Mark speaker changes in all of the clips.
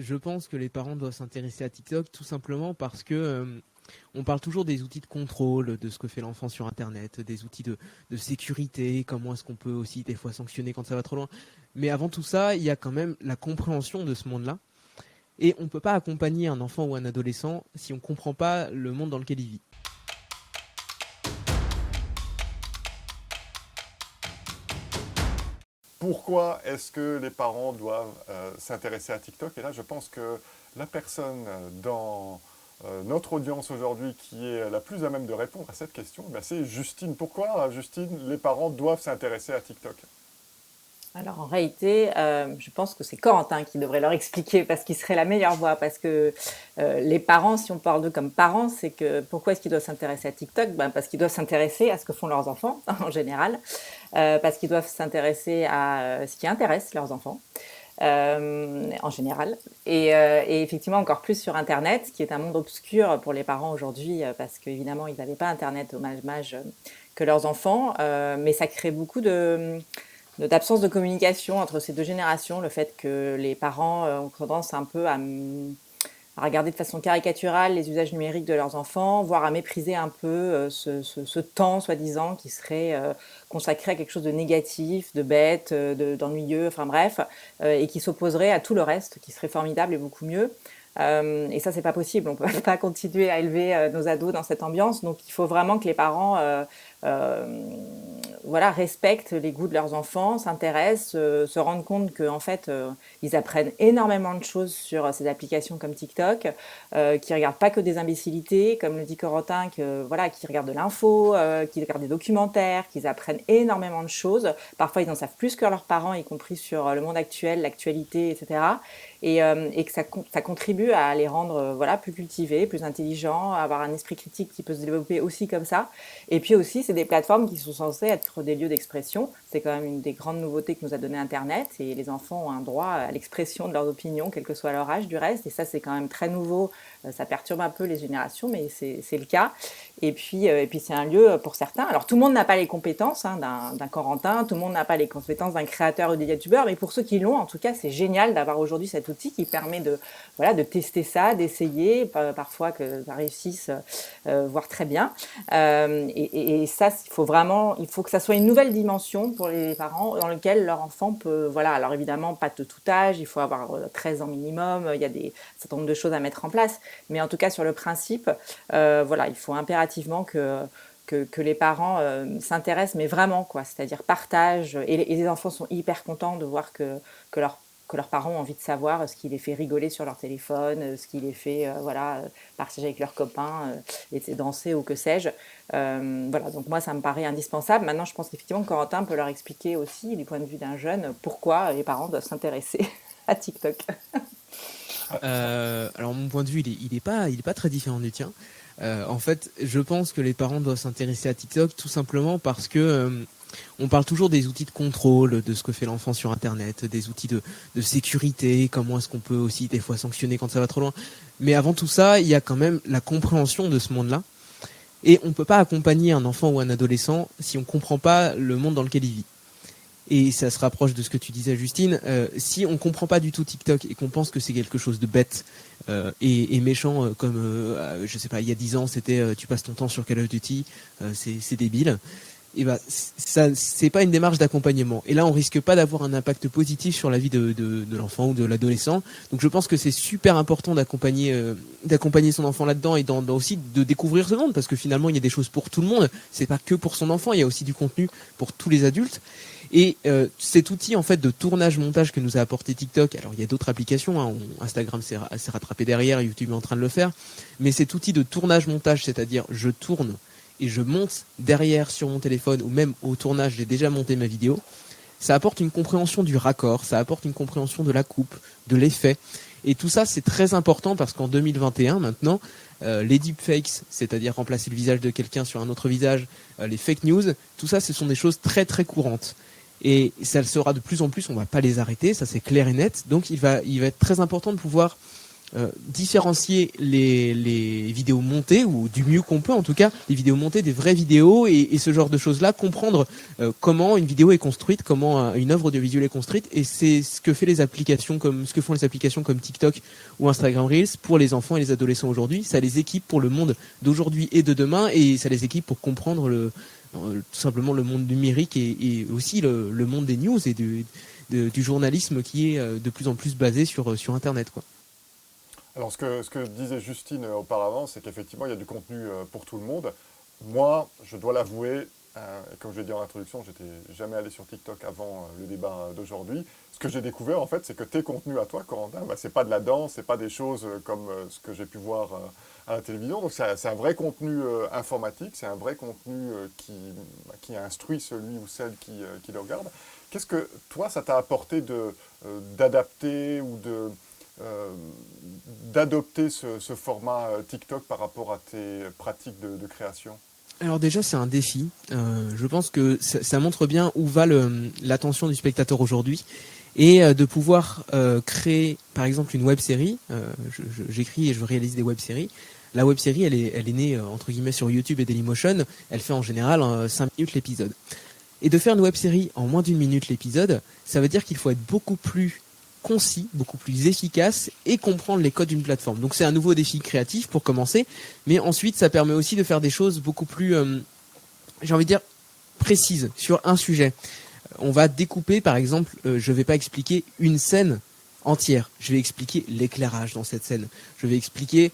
Speaker 1: je pense que les parents doivent s'intéresser à TikTok tout simplement parce que on parle toujours des outils de contrôle de ce que fait l'enfant sur Internet, des outils de sécurité, comment est-ce qu'on peut aussi des fois sanctionner quand ça va trop loin. Mais avant tout ça, il y a quand même la compréhension de ce monde-là. Et on ne peut pas accompagner un enfant ou un adolescent si on ne comprend pas le monde dans lequel il vit.
Speaker 2: Pourquoi est-ce que les parents doivent s'intéresser à TikTok? Et là, je pense que la personne dans notre audience aujourd'hui qui est la plus à même de répondre à cette question, ben, c'est Justine. Pourquoi, Justine, les parents doivent s'intéresser à TikTok?
Speaker 3: Alors en réalité, je pense que c'est Corentin qui devrait leur expliquer parce qu'il serait la meilleure voix. Parce que les parents, si on parle d'eux comme parents, c'est que pourquoi est-ce qu'ils doivent s'intéresser à TikTok? Ben, parce qu'ils doivent s'intéresser à ce que font leurs enfants en général, parce qu'ils doivent s'intéresser à ce qui intéresse leurs enfants. En général. Et effectivement, encore plus sur Internet, qui est un monde obscur pour les parents aujourd'hui, parce qu'évidemment, ils n'avaient pas Internet au même âge que leurs enfants, mais ça crée beaucoup d'absence de communication entre ces deux générations, le fait que les parents ont tendance un peu à regarder de façon caricaturale les usages numériques de leurs enfants, voire à mépriser un peu ce temps, soi-disant, qui serait consacré à quelque chose de négatif, de bête, d'ennuyeux, enfin bref, et qui s'opposerait à tout le reste, qui serait formidable et beaucoup mieux. Et ça, c'est pas possible. On peut pas continuer à élever nos ados dans cette ambiance. Donc, il faut vraiment que les parents voilà, respectent les goûts de leurs enfants, s'intéressent, se rendent compte qu'en fait, ils apprennent énormément de choses sur ces applications comme TikTok, qui regardent pas que des imbécilités, comme le dit Corentin, voilà, qui regardent de l'info, qui regardent des documentaires, qu'ils apprennent énormément de choses. Parfois, ils en savent plus que leurs parents, y compris sur le monde actuel, l'actualité, etc. Et que ça contribue à les rendre voilà, plus cultivés, plus intelligents, à avoir un esprit critique qui peut se développer aussi comme ça. Et puis aussi, c'est des plateformes qui sont censées être des lieux d'expression. C'est quand même une des grandes nouveautés que nous a donné Internet. Et les enfants ont un droit à l'expression de leurs opinions, quel que soit leur âge du reste. Et ça, c'est quand même très nouveau. Ça perturbe un peu les générations, mais c'est le cas. Et puis c'est un lieu pour certains. Alors, tout le monde n'a pas les compétences d'un Corentin, tout le monde n'a pas les compétences d'un créateur ou des youtubeurs, mais pour ceux qui l'ont, en tout cas, c'est génial d'avoir aujourd'hui cet outil qui permet de tester ça, d'essayer, parfois que ça réussisse, voire très bien. Et ça, il faut que ça soit une nouvelle dimension pour les parents dans laquelle leur enfant peut, voilà, alors évidemment, pas de tout âge, il faut avoir 13 ans minimum, il y a un certain nombre de choses à mettre en place, mais en tout cas, sur le principe, voilà, il faut impérativement que les parents s'intéressent, mais vraiment, quoi, c'est-à-dire partagent, et les enfants sont hyper contents de voir que leurs parents ont envie de savoir ce qui les fait rigoler sur leur téléphone, ce qui les fait voilà, partager avec leurs copains, et danser ou que sais-je. Voilà, donc moi, ça me paraît indispensable. Maintenant, je pense qu'effectivement, Corentin peut leur expliquer aussi, du point de vue d'un jeune, pourquoi les parents doivent s'intéresser à TikTok.
Speaker 1: Alors mon point de vue, il est pas très différent du tien. En fait, je pense que les parents doivent s'intéresser à TikTok tout simplement parce que on parle toujours des outils de contrôle de ce que fait l'enfant sur Internet, des outils de sécurité, comment est-ce qu'on peut aussi des fois sanctionner quand ça va trop loin. Mais avant tout ça, il y a quand même la compréhension de ce monde-là. Et on ne peut pas accompagner un enfant ou un adolescent si on ne comprend pas le monde dans lequel il vit. Et ça se rapproche de ce que tu disais, Justine. Si on comprend pas du tout TikTok et qu'on pense que c'est quelque chose de bête et méchant, comme je sais pas, il y a 10 ans, c'était tu passes ton temps sur Call of Duty, c'est débile. Et bah ça, c'est pas une démarche d'accompagnement. Et là, on risque pas d'avoir un impact positif sur la vie de l'enfant ou de l'adolescent. Donc, je pense que c'est super important d'accompagner son enfant là-dedans et aussi de découvrir ce monde, parce que finalement, il y a des choses pour tout le monde. C'est pas que pour son enfant. Il y a aussi du contenu pour tous les adultes. Et cet outil en fait de tournage-montage que nous a apporté TikTok, alors il y a d'autres applications, hein, Instagram s'est rattrapé derrière, YouTube est en train de le faire, mais cet outil de tournage-montage, c'est-à-dire je tourne et je monte derrière sur mon téléphone, ou même au tournage j'ai déjà monté ma vidéo, ça apporte une compréhension du raccord, ça apporte une compréhension de la coupe, de l'effet, et tout ça c'est très important parce qu'en 2021 maintenant, les deepfakes, c'est-à-dire remplacer le visage de quelqu'un sur un autre visage, les fake news, tout ça ce sont des choses très très courantes. Et ça le sera de plus en plus, on va pas les arrêter, ça c'est clair et net. Donc il va être très important de pouvoir différencier les vidéos montées, ou du mieux qu'on peut en tout cas, les vidéos montées des vraies vidéos, et ce genre de choses-là, comprendre comment une vidéo est construite, comment une œuvre audiovisuelle est construite, et c'est ce que font les applications comme TikTok ou Instagram Reels pour les enfants et les adolescents aujourd'hui. Ça les équipe pour le monde d'aujourd'hui et de demain, et ça les équipe pour comprendre tout simplement le monde numérique, et aussi le monde des news et du journalisme qui est de plus en plus basé sur Internet, quoi.
Speaker 2: Alors, ce que disait Justine auparavant, c'est qu'effectivement, il y a du contenu pour tout le monde. Moi, je dois l'avouer, et comme je l'ai dit en introduction, j'étais jamais allé sur TikTok avant le débat d'aujourd'hui. Ce que j'ai découvert, en fait, c'est que tes contenus à toi, Corentin, bah, c'est pas de la danse, c'est pas des choses comme ce que j'ai pu voir à la télévision. Donc, c'est un vrai contenu informatique, c'est un vrai contenu qui instruit celui ou celle qui le regarde. Qu'est-ce que, toi, ça t'a apporté d'adapter ou euh, d'adopter ce format TikTok par rapport à tes pratiques de création?
Speaker 1: Alors déjà, c'est un défi. Je pense que ça montre bien où va l'attention du spectateur aujourd'hui, et de pouvoir créer, par exemple, une web-série. J'écris et je réalise des web-séries. La web-série, elle est née entre guillemets sur YouTube et Dailymotion. Elle fait en général 5 minutes l'épisode. Et de faire une web-série en moins d'1 minute l'épisode, ça veut dire qu'il faut être beaucoup plus concis, beaucoup plus efficace, et comprendre les codes d'une plateforme. Donc c'est un nouveau défi créatif pour commencer, mais ensuite ça permet aussi de faire des choses beaucoup plus, j'ai envie de dire, précises sur un sujet. On va découper, par exemple, je vais pas expliquer une scène entière. Je vais expliquer l'éclairage dans cette scène. Je vais expliquer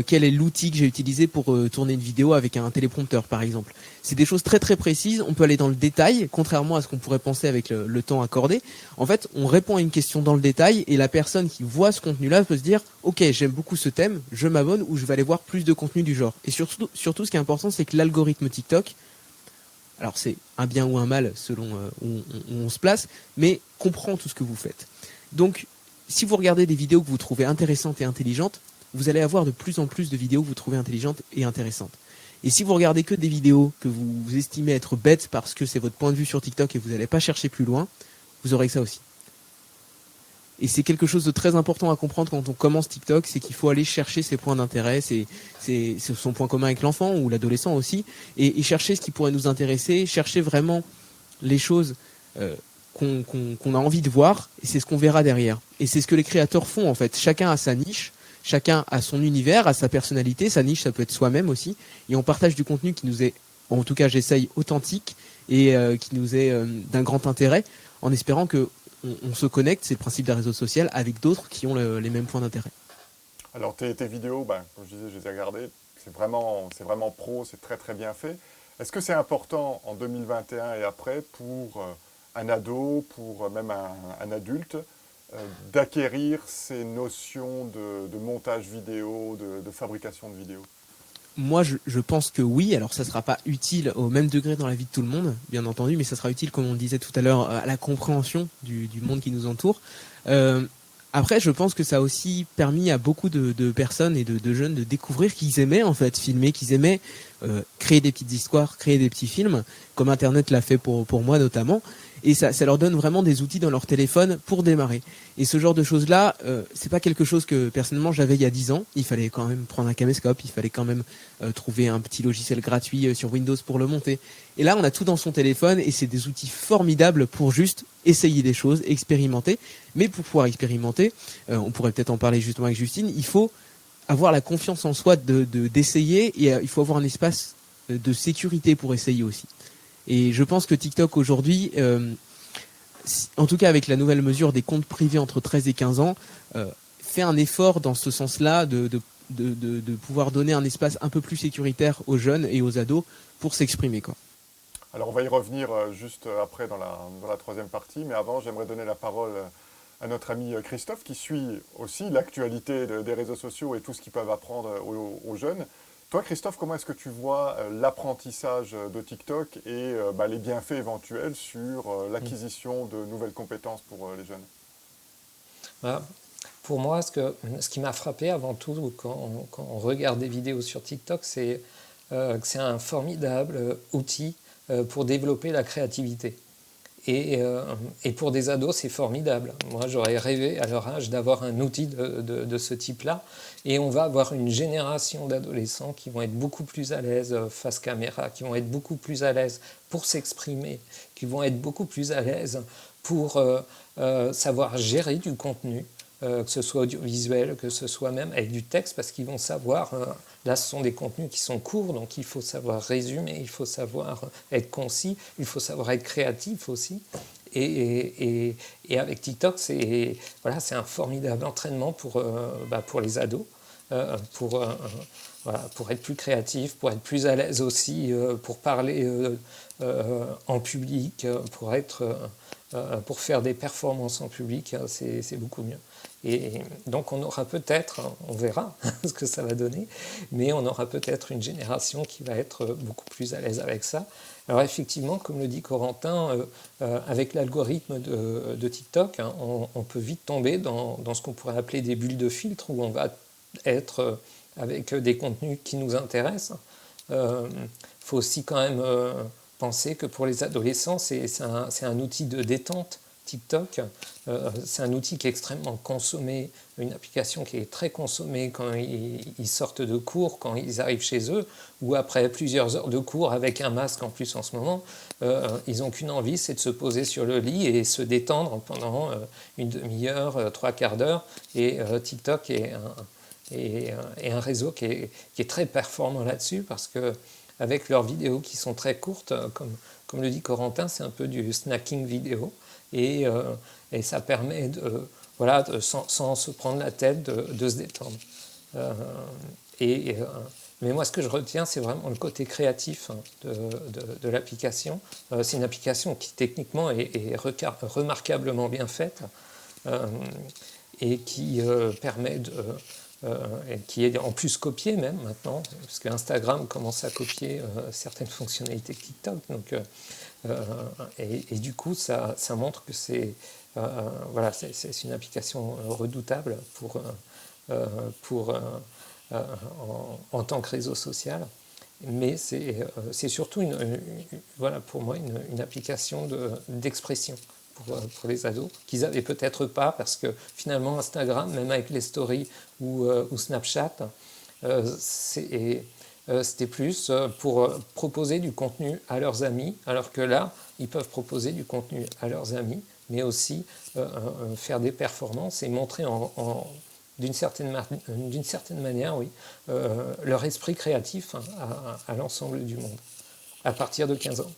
Speaker 1: quel est l'outil que j'ai utilisé pour tourner une vidéo avec un téléprompteur, par exemple. C'est des choses très très précises. On peut aller dans le détail, contrairement à ce qu'on pourrait penser avec le temps accordé. En fait, on répond à une question dans le détail, et la personne qui voit ce contenu-là peut se dire « Ok, j'aime beaucoup ce thème, je m'abonne, ou je vais aller voir plus de contenu du genre ». Et surtout, ce qui est important, c'est que l'algorithme TikTok, alors c'est un bien ou un mal selon où on se place, mais comprend tout ce que vous faites. Donc, si vous regardez des vidéos que vous trouvez intéressantes et intelligentes, vous allez avoir de plus en plus de vidéos que vous trouvez intelligentes et intéressantes. Et si vous regardez que des vidéos que vous estimez être bêtes parce que c'est votre point de vue sur TikTok et vous n'allez pas chercher plus loin, vous aurez que ça aussi. Et c'est quelque chose de très important à comprendre quand on commence TikTok, c'est qu'il faut aller chercher ses points d'intérêt, c'est son point commun avec l'enfant ou l'adolescent aussi, et chercher ce qui pourrait nous intéresser, chercher vraiment les choses qu'on a envie de voir, et c'est ce qu'on verra derrière. Et c'est ce que les créateurs font en fait. Chacun a sa niche, chacun a son univers, a sa personnalité. Sa niche, ça peut être soi-même aussi, et on partage du contenu qui nous est, en tout cas j'essaye, authentique, et qui nous est d'un grand intérêt, en espérant que on se connecte, c'est le principe des réseaux sociaux, avec d'autres qui ont les mêmes points d'intérêt.
Speaker 2: Alors tes vidéos, ben, comme je disais, je les ai regardées, c'est vraiment pro, c'est très très bien fait. Est-ce que c'est important en 2021 et après pour un ado, pour même un adulte, d'acquérir ces notions de montage vidéo, de fabrication de vidéos?
Speaker 1: Moi, je pense que oui. Alors, ça sera pas utile au même degré dans la vie de tout le monde, bien entendu, mais ça sera utile, comme on le disait tout à l'heure, à la compréhension du monde qui nous entoure. Après, je pense que ça a aussi permis à beaucoup de personnes et de jeunes de découvrir qu'ils aimaient en fait filmer, qu'ils aimaient créer des petites histoires, créer des petits films, comme Internet l'a fait pour moi notamment. Et ça leur donne vraiment des outils dans leur téléphone pour démarrer. Et ce genre de choses-là, c'est pas quelque chose que personnellement j'avais il y a 10 ans. Il fallait quand même prendre un caméscope, il fallait quand même trouver un petit logiciel gratuit sur Windows pour le monter. Et là, on a tout dans son téléphone, et c'est des outils formidables pour juste essayer des choses, expérimenter. Mais pour pouvoir expérimenter, on pourrait peut-être en parler justement avec Justine, il faut avoir la confiance en soi d'essayer, et il faut avoir un espace de sécurité pour essayer aussi. Et je pense que TikTok aujourd'hui, en tout cas avec la nouvelle mesure des comptes privés entre 13 et 15 ans, fait un effort dans ce sens-là de pouvoir donner un espace un peu plus sécuritaire aux jeunes et aux ados pour s'exprimer, quoi.
Speaker 2: Alors on va y revenir juste après dans la troisième partie, mais avant j'aimerais donner la parole à notre ami Christophe qui suit aussi l'actualité des réseaux sociaux et tout ce qu'ils peuvent apprendre aux jeunes. Toi, Christophe, comment est-ce que tu vois l'apprentissage de TikTok et les bienfaits éventuels sur l'acquisition de nouvelles compétences pour les jeunes?
Speaker 4: Voilà. Pour moi, ce qui m'a frappé avant tout quand on regarde des vidéos sur TikTok, c'est que c'est un formidable outil pour développer la créativité. Et pour des ados, c'est formidable. Moi, j'aurais rêvé à leur âge d'avoir un outil de ce type-là. Et on va avoir une génération d'adolescents qui vont être beaucoup plus à l'aise face caméra, qui vont être beaucoup plus à l'aise pour s'exprimer, qui vont être beaucoup plus à l'aise pour savoir gérer du contenu, que ce soit audiovisuel, que ce soit même avec du texte, parce qu'ils vont savoir, là ce sont des contenus qui sont courts, donc il faut savoir résumer, il faut savoir être concis, il faut savoir être créatif aussi. Et avec TikTok, c'est un formidable entraînement pour les ados, pour être plus créatif, pour être plus à l'aise aussi, pour parler en public, pour faire des performances en public, c'est beaucoup mieux. Et donc on aura peut-être, on verra ce que ça va donner, mais on aura peut-être une génération qui va être beaucoup plus à l'aise avec ça. Alors effectivement, comme le dit Corentin, avec l'algorithme de TikTok, hein, on peut vite tomber dans ce qu'on pourrait appeler des bulles de filtre, où on va être avec des contenus qui nous intéressent. Faut aussi quand même penser que pour les adolescents, c'est un outil de détente. TikTok, c'est un outil qui est extrêmement consommé, une application qui est très consommée quand ils sortent de cours, quand ils arrivent chez eux, ou après plusieurs heures de cours avec un masque en plus en ce moment, ils n'ont qu'une envie, c'est de se poser sur le lit et se détendre pendant une demi-heure, trois quarts d'heure. Et TikTok est un réseau qui est très performant là-dessus, parce que avec leurs vidéos qui sont très courtes, comme le dit Corentin, c'est un peu du snacking vidéo. Et ça permet sans se prendre la tête de se détendre. Mais moi, ce que je retiens, c'est vraiment le côté créatif de l'application. C'est une application qui techniquement est remarquablement bien faite et qui permet et qui est en plus copiée même maintenant, parce que Instagram commence à copier certaines fonctionnalités de TikTok. Donc, et du coup, ça montre que c'est une application redoutable en tant que réseau social. Mais c'est surtout pour moi une application d'expression pour les ados, qu'ils n'avaient peut-être pas, parce que finalement Instagram, même avec les stories ou Snapchat, c'était plus pour proposer du contenu à leurs amis, alors que là, ils peuvent proposer du contenu à leurs amis, mais aussi faire des performances et montrer d'une certaine manière, leur esprit créatif à l'ensemble du monde, à partir de 15 ans.